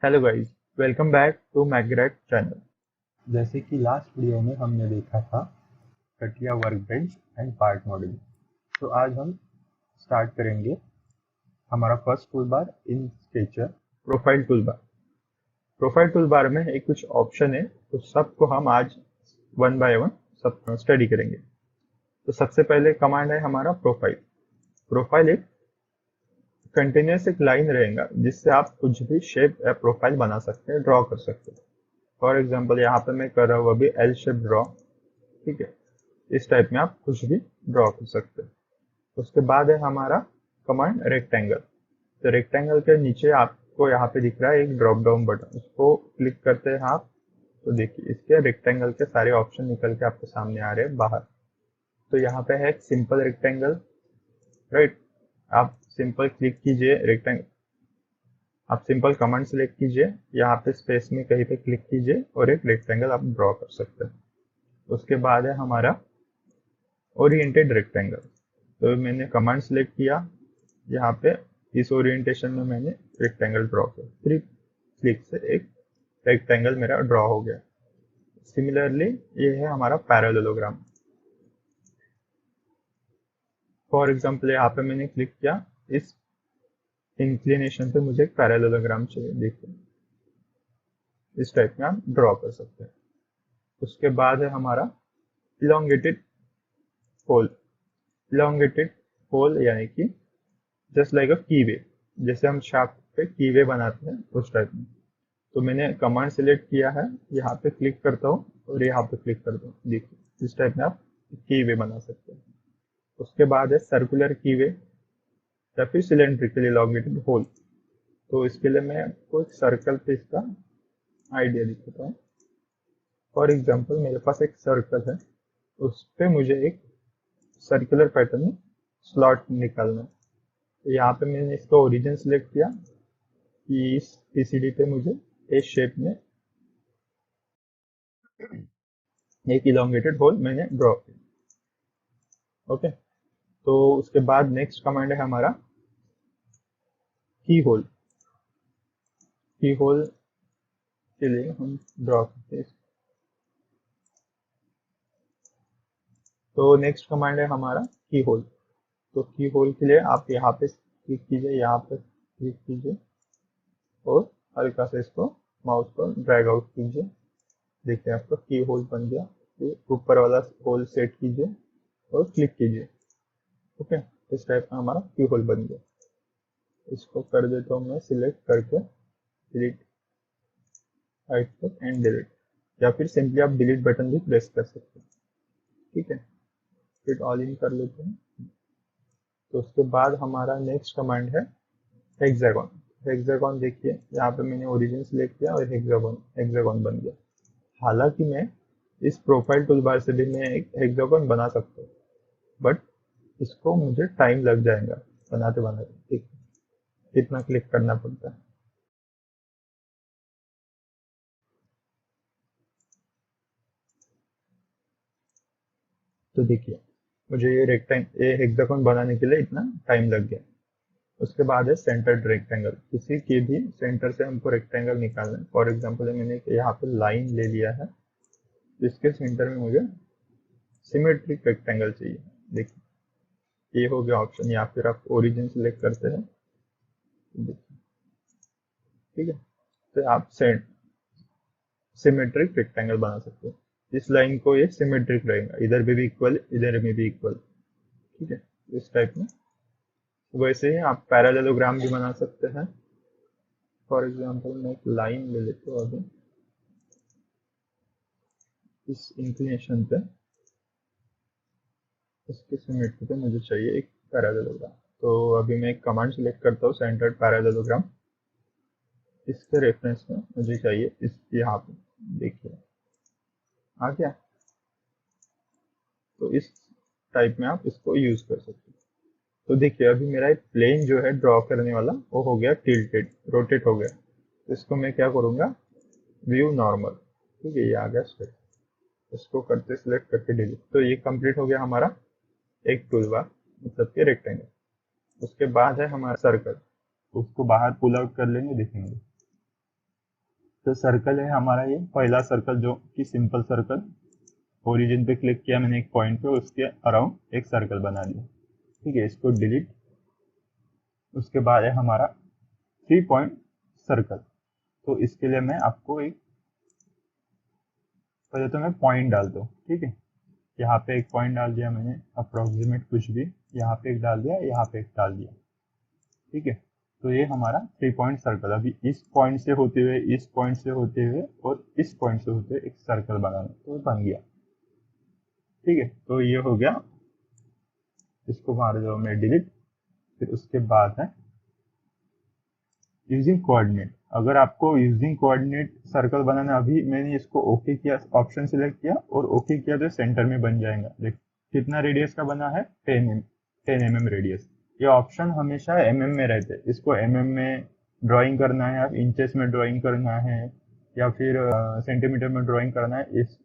Hello guys, welcome back to McGrath channel. जैसे कि last video में हमने देखा था कटिया वर्कबेंच एंड पार्ट मॉडलिंग। तो आज हम स्टार्ट करेंगे हमारा फर्स्ट टूल बार इन स्केचर। प्रोफाइल टूल बार में एक कुछ ऑप्शन है, तो सबको हम आज वन बाय वन सब स्टडी करेंगे। तो सबसे पहले कमांड है हमारा प्रोफाइल। प्रोफाइल एक कंटिन्यूस एक लाइन रहेगा जिससे आप कुछ भी शेप या प्रोफाइल बना सकते हैं, ड्रॉ कर सकते हैं। फॉर एग्जाम्पल यहाँ पे मैं कर रहा हूँ अभी एल शेप ड्रॉ। ठीक है, इस टाइप में आप कुछ भी ड्रॉ कर सकते हैं। उसके बाद है हमारा कमांड रेक्टेंगल। तो रेक्टेंगल के नीचे आपको यहाँ पे दिख रहा है एक ड्रॉप डाउन बटन, उसको क्लिक करते हैं आप। तो देखिए इसके रेक्टेंगल के सारे ऑप्शन निकल के आपके सामने आ रहे हैं बाहर। तो यहाँ पे है एक सिंपल रेक्टेंगल, राइट। आप सिंपल क्लिक कीजिए रेक्टेंगल, आप सिंपल कमांड सेलेक्ट कीजिए, यहाँ पे स्पेस में कहीं पे क्लिक कीजिए और एक रेक्टेंगल आप ड्रॉ कर सकते हैं। उसके बाद है हमारा ओरिएंटेड रेक्टेंगल। तो मैंने कमांड सेलेक्ट किया, यहाँ पे इस ओरिएंटेशन में मैंने रेक्टेंगल ड्रॉ किया, 3 क्लिक से एक रेक्टेंगल मेरा ड्रॉ हो गया। सिमिलरली ये है हमारा पैरेललोग्राम। फॉर एग्जांपल यहाँ पे मैंने क्लिक किया, इस इंक्लिनेशन पे मुझे एक पैरेललोग्राम चाहिए, देखिए इस टाइप में आप ड्रॉ कर सकते हैं। उसके बाद है हमारा इलोंगेटेड होल। इलोंगेटेड होल यानी कि जस्ट लाइक अ कीवे, जैसे हम शाफ्ट पे कीवे बनाते हैं उस टाइप में। तो मैंने कमांड सेलेक्ट किया है, यहाँ पे क्लिक करता हूँ और यहाँ पे क्लिक करता हूँ, देखिए इस टाइप में आप कीवे बना सकते हैं। उसके बाद है सर्कुलर कीवे या फिर सिलेंड्रिकल इलॉन्गेटेड होल। तो इसके लिए मैं आपको एक सर्कल पे इसका आइडिया दिखाता हूँ। फॉर एग्जाम्पल मेरे पास एक सर्कल है, उस पे मुझे एक सर्कुलर पैटर्न में स्लॉट निकालना है। तो यहाँ पे मैंने इसका ओरिजिन सेलेक्ट किया कि इस पीसीडी पे मुझे इस शेप में एक इलोंगेटेड होल मैंने ड्रॉ किया। ओके, तो उसके बाद नेक्स्ट कमांड है हमारा की होल। की होल के लिए हम ड्रॉ करते हैं। तो नेक्स्ट कमांड है हमारा की होल। तो की होल के लिए आप यहाँ पे क्लिक कीजिए, यहाँ पे क्लिक कीजिए और हल्का से इसको माउस पर ड्रैग आउट कीजिए। देखिए आपका की होल बन गया। ये ऊपर वाला होल सेट कीजिए और क्लिक कीजिए। ओके, इस टाइप का हमारा की होल बन गया। इसको कर देता हूँ मैं सिलेक्ट करके, delete, right click and delete, या फिर सिंपली आप डिलीट बटन भी प्रेस कर सकते हैं। ठीक है, फिर ऑल इन कर लेते हैं। तो उसके बाद हमारा नेक्स्ट कमांड है हेक्सागोन। हेक्सागोन देखिए यहाँ पे मैंने ओरिजिन सेलेक्ट किया और हेक्सागोन हेक्सागोन बन गया। हालांकि मैं इस प्रोफाइल टूलबार से भी मैं एक हेक्सागोन बना सकता हूँ, बट इसको मुझे टाइम लग जाएगा बनाते बनाते। ठीक, कितना क्लिक करना पड़ता है। तो देखिए मुझे ये हेक्सागोन बनाने के लिए इतना टाइम लग गया। उसके बाद है सेंटर्ड रेक्टेंगल। किसी के भी सेंटर से हमको रेक्टेंगल निकालना है। फॉर एग्जांपल मैंने यहाँ पे लाइन ले लिया है, जिसके सेंटर में मुझे सिमेट्रिक रेक्टेंगल चाहिए। देखिए ये हो गया ऑप्शन, या फिर आप ओरिजिन सेलेक्ट करते हैं। देखिए, ठीक है, तो आप सिमेट्रिक रेक्टेंगल बना सकते हो। इस लाइन को ये सिमेट्रिक रहेगा, इधर भी इक्वल, इधर में भी इक्वल। ठीक है, इस टाइप में। वैसे ही आप पैरेललोग्राम भी बना सकते हैं। फॉर एग्जांपल मैं एक लाइन ले लेता हूँ अभी, इस इंक्लिनेशन पे, इसके सिमेट्री पे मुझे चाहिए एक पैरेललोग्राम। तो अभी मैं एक कमांड सेलेक्ट करता हूँ, सेंटर्ड पैरेललोग्राम। इसके रेफरेंस में मुझे चाहिए इस, यहाँ पे देखिए आ गया। तो इस टाइप में आप इसको यूज कर सकते हैं। तो देखिए अभी मेरा एक प्लेन जो है ड्रॉ करने वाला वो हो गया टिल्टेड, रोटेट हो गया। तो इसको मैं क्या करूँगा, व्यू नॉर्मल। ठीक है, ये आ गया स्ट्रेट। इसको करते सिलेक्ट करके डिलीट। तो ये कंप्लीट हो गया हमारा एक टूल बार, मतलब कि रेक्टेंगल। उसके बाद है हमारा सर्कल, उसको बाहर पुल आउट कर लेंगे, देखेंगे। तो सर्कल है हमारा ये पहला सर्कल जो कि सिंपल सर्कल, ओरिजिन पे क्लिक किया मैंने एक पॉइंट पे, उसके अराउंड एक सर्कल बना दिया। ठीक है, इसको डिलीट। उसके बाद है हमारा 3 पॉइंट सर्कल। तो इसके लिए मैं आपको एक, पहले तो मैं पॉइंट डालता हूँ। ठीक है, यहाँ पे एक पॉइंट डाल दिया मैंने, अप्रोक्सीमेट कुछ भी, यहाँ पे एक डाल दिया, यहाँ पे एक डाल दिया। ठीक है, तो ये हमारा 3 पॉइंट सर्कल। अभी इस पॉइंट से होते हुए, इस पॉइंट से होते हुए और इस पॉइंट से होते हुए एक सर्कल बनाना, तो बन गया। ठीक है, तो ये हो गया। इसको मार दो मैं डिलीट। फिर उसके बाद है यूजिंग कोऑर्डिनेट। अगर आपको यूजिंग कोऑर्डिनेट सर्कल बनाना, अभी मैंने इसको ओके किया, ऑप्शन सिलेक्ट किया और ओके किया, तो सेंटर में बन जाएगा। देख कितना रेडियस का बना है, 10 mm रेडियस। ये ऑप्शन हमेशा mm में रहते हैं। इसको mm में ड्राइंग करना है, आप इंचेस में ड्राइंग करना है, या फिर सेंटीमीटर में ड्राइंग करना है, इस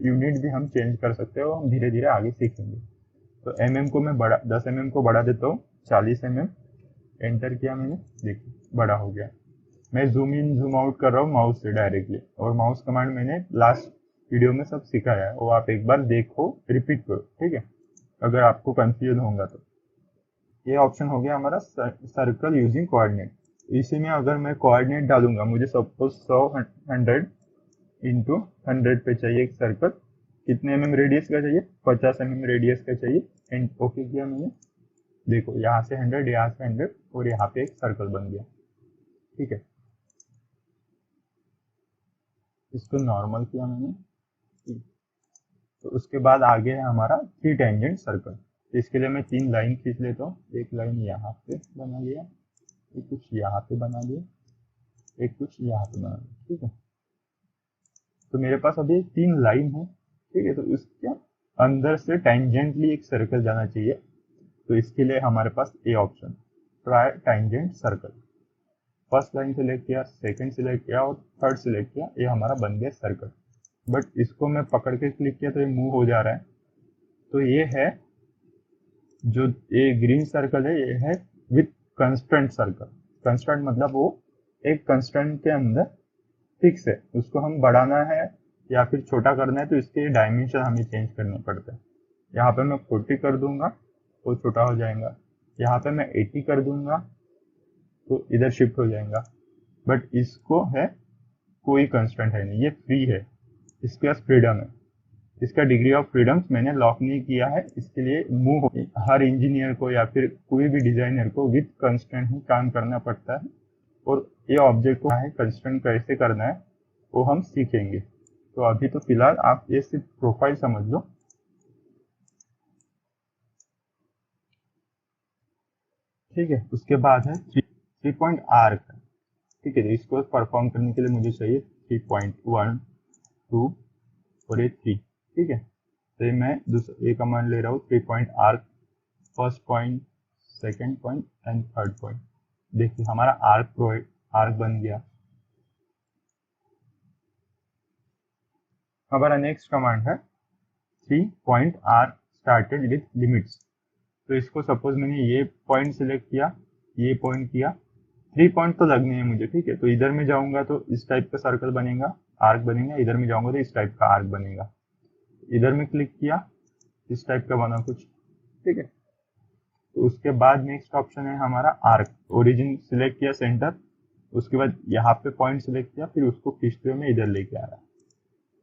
यूनिट भी हम चेंज कर सकते हैं और हम धीरे धीरे आगे सीखेंगे। तो mm को मैं बड़ा 10 mm को बढ़ा देता हूँ, 40 mm। एंटर किया मैंने, देखिए बड़ा हो गया। मैं जूम इन जूम आउट कर रहा हूँ माउस से डायरेक्टली, और माउस कमांड मैंने लास्ट वीडियो में सब सिखाया है, वो आप एक बार देखो, रिपीट करो। ठीक है, अगर आपको कंफ्यूज होगा तो। ये ऑप्शन हो गया हमारा सर्कल यूजिंग कोऑर्डिनेट। इसी में अगर मैं कोऑर्डिनेट डालूंगा, मुझे सपोज 100 इंटू 100 पे चाहिए एक सर्कल, कितने mm रेडियस का चाहिए, 50 mm रेडियस का चाहिए। एंड ओके किया मैंने, देखो यहाँ से 100, यहाँ से 100 और यहाँ पे एक सर्कल बन गया। ठीक है, इसको नॉर्मल किया मैंने। तो उसके बाद आगे है हमारा 3 टेंजेंट सर्कल। तो इसके लिए मैं 3 लाइन खींच लेता हूँ। एक लाइन यहाँ पे बना लिया, एक कुछ यहाँ पे बना लिया, एक कुछ यहाँ पे बना लिया। ठीक है, तो मेरे पास अभी 3 लाइन है। ठीक है, तो इसके अंदर से टेंजेंटली एक सर्कल जाना चाहिए। तो इसके लिए हमारे पास ये option, try tangent circle. First line select किया, सेकंड सिलेक्ट किया और थर्ड सिलेक्ट किया, ये हमारा बन गया सर्कल। बट इसको मैं पकड़ के क्लिक किया तो ये मूव हो जा रहा है। तो ये है जो ये ग्रीन सर्कल है, ये है विथ कंस्टेंट सर्कल। कंस्टेंट मतलब वो एक कंस्टेंट के अंदर फिक्स है, उसको हम बढ़ाना है या फिर छोटा करना है तो इसके डायमेंशन हमें चेंज करने पड़ते हैं। यहाँ पे मैं 40 कर दूंगा तो छोटा हो जाएगा, यहाँ पे मैं 80 कर दूंगा तो इधर शिफ्ट हो जाएगा। बट इसको है कोई कंस्टेंट है नहीं, ये फ्री है, इसके पास फ्रीडम है। इसका डिग्री ऑफ फ्रीडम्स मैंने लॉक नहीं किया है, इसके लिए मूव हर इंजीनियर को या फिर कोई भी डिजाइनर को विथ कंस्टेंट ही काम करना पड़ता है। और ये ऑब्जेक्ट को है कंस्टेंट कैसे करना है वो हम सीखेंगे। तो अभी तो फिलहाल आप ये सिर्फ प्रोफाइल समझ लो। ठीक है, उसके बाद है 3 पॉइंट आर्क। ठीक है, इसको परफॉर्म करने के लिए मुझे चाहिए 3.1 2 और ये 3। ठीक है, तो मैं दूसरा ये कमांड ले रहा हूँ, 3 point arc, first point, second point and third point. देखिए हमारा आर्क बन गया। हमारा नेक्स्ट कमांड है 3 point arc started with limits. तो इसको सपोज मैंने ये पॉइंट सिलेक्ट किया, ये पॉइंट किया, 3 पॉइंट तो लगने हैं मुझे। ठीक है, तो इधर में जाऊंगा तो इस टाइप का सर्कल बनेगा, आर्क बनेगा, इधर में जाऊंगा तो इस टाइप का आर्क बनेगा। इधर में क्लिक किया, इस टाइप का बना कुछ। ठीक है, तो उसके बाद नेक्स्ट ऑप्शन है हमारा आर्क। ओरिजिन सिलेक्ट किया सेंटर, उसके बाद यहाँ पे पॉइंट सिलेक्ट किया, फिर उसको खींचते हुए मैं इधर लेके आ रहा।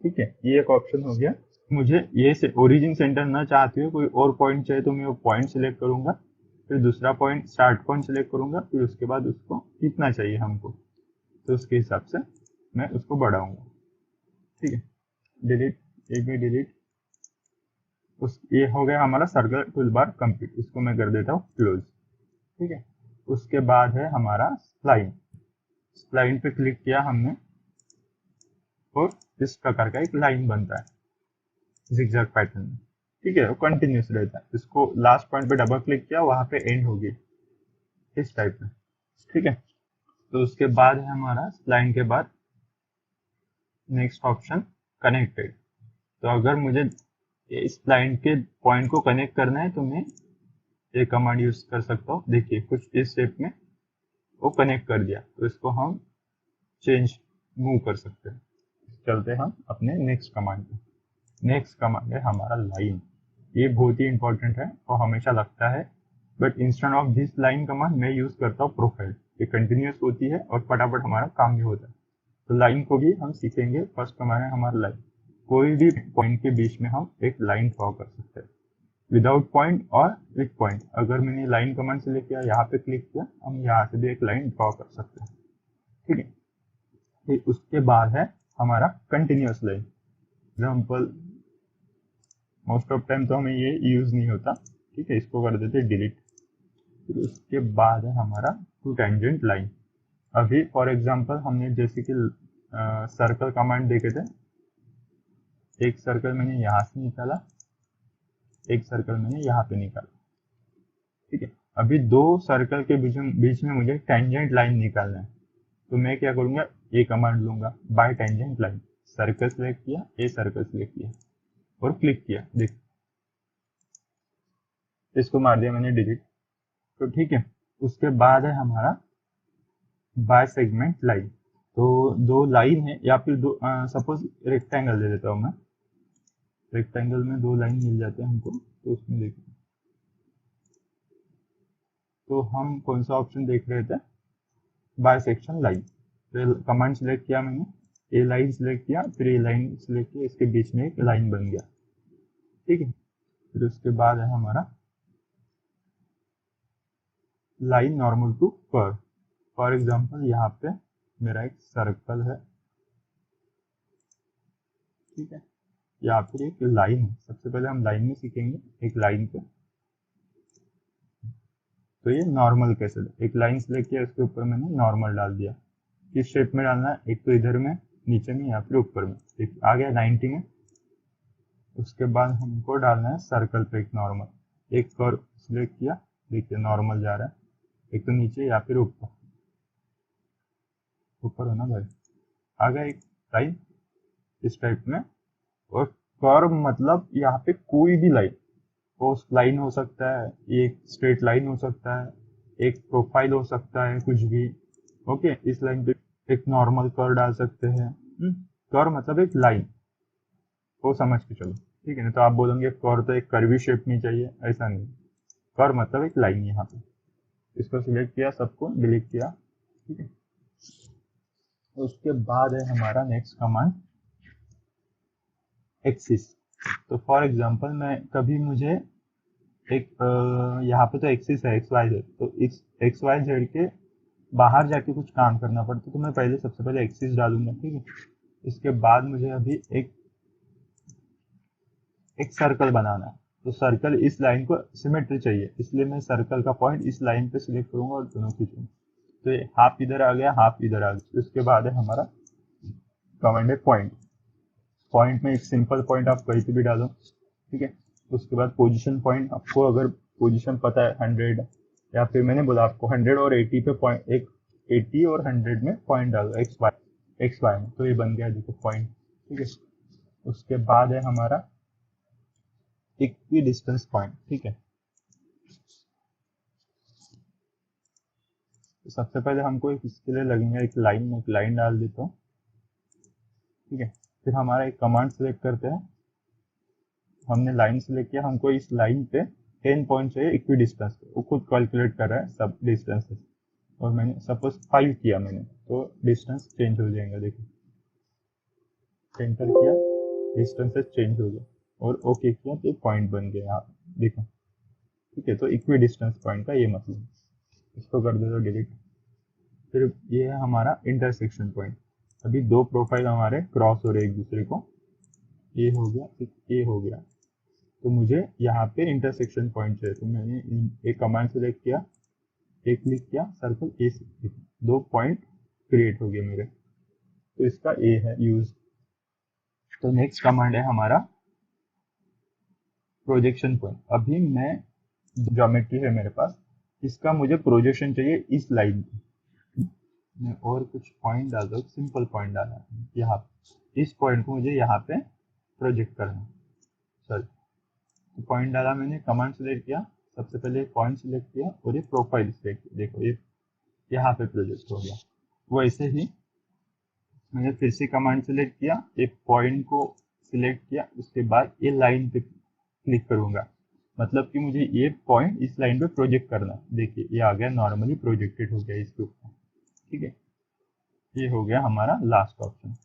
ठीक है, ये एक ऑप्शन हो गया। मुझे ये से ओरिजिन सेंटर ना चाहते हुए कोई और पॉइंट चाहिए तो मैं वो पॉइंट सिलेक्ट करूंगा, फिर दूसरा पॉइंट स्टार्ट पॉइंट सिलेक्ट करूंगा, फिर उसके बाद उसको कितना चाहिए हमको तो उसके हिसाब से मैं उसको बढ़ाऊंगा। ठीक है, डिलीट, ये भी डिलीट। ये हो गया हमारा सर्कल टूल बार कंप्लीट। इसको मैं कर देता हूँ क्लोज। ठीक है, उसके बाद है हमारा स्प्लाइन। स्प्लाइन पे क्लिक किया हमने और इस प्रकार का एक लाइन बनता है जिगजैग पैटर्न में। ठीक है, वो कंटिन्यूस रहता है। इसको लास्ट पॉइंट पे डबल क्लिक किया, वहां पे एंड होगी इस टाइप में। ठीक है, तो उसके बाद है हमारा स्प्लाइन के बाद नेक्स्ट ऑप्शन कनेक्टेड। तो अगर मुझे इस लाइन के पॉइंट को कनेक्ट करना है तो मैं ये कमांड यूज कर सकता हूँ। देखिए कुछ इस शेप में वो कनेक्ट कर दिया, तो इसको हम चेंज मूव कर सकते हैं। चलते हैं हम अपने नेक्स्ट कमांड पे। नेक्स्ट कमांड है हमारा लाइन। ये बहुत ही इंपॉर्टेंट है और हमेशा लगता है, but instead of this line command मैं यूज करता हूँ प्रोफाइल। ये कंटिन्यूस होती है और फटाफट हमारा काम भी होता है। तो लाइन को भी हम सीखेंगे। फर्स्ट कमांड है हमारा लाइन। कोई भी पॉइंट के बीच में हम एक लाइन ड्रॉ कर सकते हैं, विदाउट पॉइंट और विथ पॉइंट। अगर मैंने लाइन कमांड सेलेक्ट किया, यहाँ पे क्लिक किया, हम यहाँ से भी एक लाइन ड्रॉ कर सकते हैं। ठीक है। फिर उसके बाद है हमारा continuous line. Example, most of time तो हमें ये यूज नहीं होता, ठीक है, इसको कर देते डिलीट। फिर उसके बाद है हमारा टू टेंजेंट लाइन। अभी फॉर एग्जांपल हमने जैसे कि सर्कल कमांड देखे थे, एक सर्कल मैंने यहाँ से निकाला, एक सर्कल मैंने यहाँ पे निकाला। ठीक है। अभी दो सर्कल के बीच में मुझे टेंजेंट लाइन निकालना है, तो मैं क्या करूँगा, ये कमांड लूंगा, bye tangent line. Circle select किया, ए सर्कल सेलेक्ट किया और क्लिक किया, देख इसको मार दिया मैंने डिलीट। तो ठीक है। उसके बाद है हमारा बाय सेगमेंट लाइन। तो दो लाइन है, या फिर दो सपोज रेक्टेंगल दे देता हूँ मैं। रेक्टेंगल में दो लाइन मिल जाते हैं हमको, तो उसमें देखिए, तो हम कौन सा ऑप्शन देख रहे थे, बाय सेक्शन लाइन। तो कमांड सेलेक्ट किया मैंने, ए लाइन सेलेक्ट किया, फिर ए लाइन सेलेक्ट किया, इसके बीच में एक लाइन बन गया। ठीक है। फिर उसके बाद है हमारा line normal to curve. For example यहाँ पे मेरा एक सर्कल है, ठीक है, या फिर एक लाइन है। सबसे पहले हम लाइन में सीखेंगे, एक लाइन पे। तो ये नॉर्मल कैसे, एक लाइन सेलेक्ट किया, उसके ऊपर मैंने नॉर्मल डाल दिया। किस शेप में डालना है, एक तो इधर में, नीचे में, या फिर ऊपर में। एक आ गया 90 में। उसके बाद हमको डालना है सर्कल पे एक नॉर्मल, एक कर्व सेलेक्ट किया, देखिए नॉर्मल जा रहा है, एक तो नीचे या फिर ऊपर, ऊपर होना भाई। आ गया एक लाइन इस टाइप में। और कर्व मतलब यहाँ पे कोई भी लाइन, पोस्ट लाइन हो सकता है, एक स्ट्रेट लाइन हो सकता है, एक प्रोफाइल हो सकता है, कुछ भी। ओके, इस लाइन पे एक नॉर्मल कर्व डाल सकते हैं। कर्व मतलब एक लाइन, वो समझ के चलो, ठीक है ना। तो आप बोलोगे कर्व तो एक कर्वी शेप में चाहिए, ऐसा नहीं। कर्व मतलब एक लाइन। यहाँ पे इसको सिलेक्ट किया, सबको डिलीट किया, ठीक है। उसके बाद है हमारा नेक्स्ट कमांड एक्सिस। तो फॉर एग्जांपल मैं कभी मुझे एक यहाँ पे तो एक्सिस है एक्स वाई जेड, तो इस एक्स वाई जेड के बाहर जाके कुछ काम करना पड़ता, तो मैं पहले सबसे पहले एक्सिस डालूंगा, ठीक है। इसके बाद मुझे अभी एक सर्कल बनाना है, तो सर्कल इस लाइन को सिमेट्री चाहिए, इसलिए मैं सर्कल का पॉइंट इस लाइन पे सिलेक्ट करूंगा और दोनों खींचूंगा। तो ये हाफ इधर आ गया, हाफ इधर आ गया। उसके बाद है हमारा कमांड है पॉइंट। पॉइंट में एक सिंपल पॉइंट आप कहीं पे भी डालो, ठीक है। उसके बाद पोजीशन पॉइंट, आपको अगर पोजीशन पता है 100, या फिर मैंने बोला आपको 100 और 80 पे पॉइंट, एक 80 और 100 में पॉइंट डालो एक्स वाई में, तो ये बन गया देखो पॉइंट, ठीक है। उसके बाद है हमारा इक्वी डिस्टेंस पॉइंट, ठीक है। तो सबसे पहले हमको इसके लिए लगेंगे एक लाइन, में एक लाइन डाल देता हूँ, ठीक है। फिर हमारा एक कमांड सेलेक्ट करते हैं, हमने लाइन सेलेक्ट किया, हमको इस लाइन पे 10 पॉइंट चाहिए इक्वी डिस्टेंस पे, वो खुद कैलकुलेट कर रहा है सब डिस्टेंसेस। और मैंने सपोज 5 किया मैंने, तो डिस्टेंस चेंज हो जाएगा, देखो एंटर किया, डिस्टेंसेस चेंज हो गया, और ओके किया तो पॉइंट बन गया यहाँ पे, देखो, ठीक है। तो इक्वी डिस्टेंस पॉइंट का ये मतलब, इसको कर दो डिलीट। फिर ये है हमारा इंटरसेक्शन पॉइंट। अभी दो प्रोफाइल हमारे क्रॉस हो रहे एक दूसरे को, ये हो गया, ये हो गया, तो मुझे यहाँ पे इंटरसेक्शन पॉइंट चाहिए। तो मैंने एक कमांड सेलेक्ट किया, एक क्लिक किया, सर्कल ए से, दो पॉइंट क्रिएट हो गए मेरे, तो इसका ए है यूज। तो नेक्स्ट कमांड है हमारा प्रोजेक्शन पॉइंट। अभी मैं ज्योमेट्री है मेरे पास, इसका मुझे प्रोजेक्शन चाहिए इस लाइन पे। मैं और कुछ पॉइंट डाल दो, सिंपल पॉइंट डालना है यहाँ, इस पॉइंट को मुझे यहाँ पे प्रोजेक्ट करना है। चल, तो पॉइंट डाला मैंने, कमांड सेलेक्ट किया, सबसे पहले पॉइंट सेलेक्ट किया और ये प्रोफाइल सेलेक्ट किया, देखो ये यहाँ पे प्रोजेक्ट हो गया। वैसे ही मैंने फिर से कमांड सेलेक्ट किया, एक पॉइंट को सिलेक्ट किया, उसके बाद ये लाइन पे क्लिक करूंगा, मतलब कि मुझे ये पॉइंट इस लाइन पे प्रोजेक्ट करना है। देखिए ये आ गया, नॉर्मली प्रोजेक्टेड हो गया इसके ऊपर। ठीक है, ये हो गया हमारा लास्ट ऑप्शन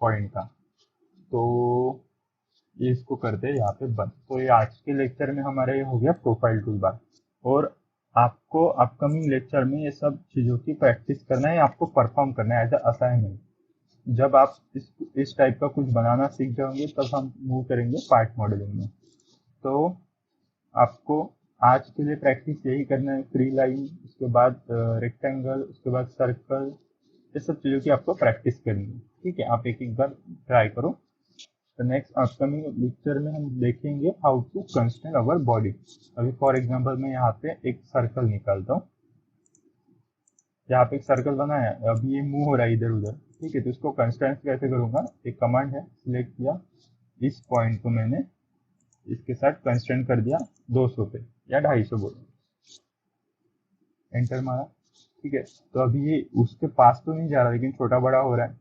पॉइंट का। तो ये इसको करते हैं यहाँ पे बंद। तो ये आज के लेक्चर में हमारा ये हो गया प्रोफाइल टूल बार। और आपको अपकमिंग लेक्चर में ये सब चीज़ों की प्रैक्टिस करना है, आपको परफॉर्म करना है एज अ असाइनमेंट। जब आप इस टाइप का कुछ बनाना सीख जाओगे तब हम मूव करेंगे पार्ट मॉडलिंग में। तो आपको आज के लिए प्रैक्टिस यही करना है, फ्री लाइन, उसके बाद रेक्टेंगल, उसके बाद सर्कल, ये सब चीज़ों की आपको प्रैक्टिस करनी है। ठीक है, आप एक एक बार ट्राई करो। तो नेक्स्ट अपकमिंग लेक्चर में हम देखेंगे how to constrain our body. अभी फॉर एग्जांपल मैं यहाँ पे एक सर्कल निकालता हूँ, यहाँ पे एक सर्कल बनाया, अभी ये मूव हो रहा है इधर उधर। ठीक है, तो इसको कंस्ट्रेंट कैसे करूंगा, एक कमांड है, सिलेक्ट किया, इस पॉइंट को मैंने इसके साथ कंस्ट्रेंट कर दिया 200 पे या 250 बोलो, एंटर मारा। ठीक है, तो अभी ये उसके पास तो नहीं जा रहा, लेकिन छोटा बड़ा हो रहा है,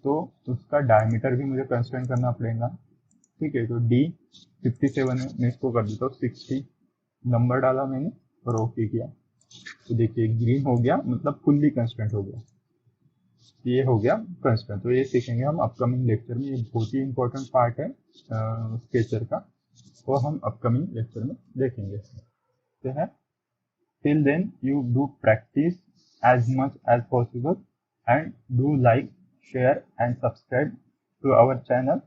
तो उसका डायमीटर भी मुझे कंस्ट्रेंट करना पड़ेगा। ठीक है, तो D 57 है, मैं इसको कर देता हूँ 60, नंबर डाला मैंने और ओके किया। तो देखिए ग्रीन हो गया, मतलब फुल्ली कंस्ट्रेंट हो गया, ये हो गया कंस्ट्रेंट। तो ये सीखेंगे हम अपकमिंग लेक्चर में, ये बहुत ही इंपॉर्टेंट पार्ट है स्केचर का, वो हम अपकमिंग लेक्चर में देखेंगे। तो है, till then you do practice as much as possible and do like, share and subscribe to our channel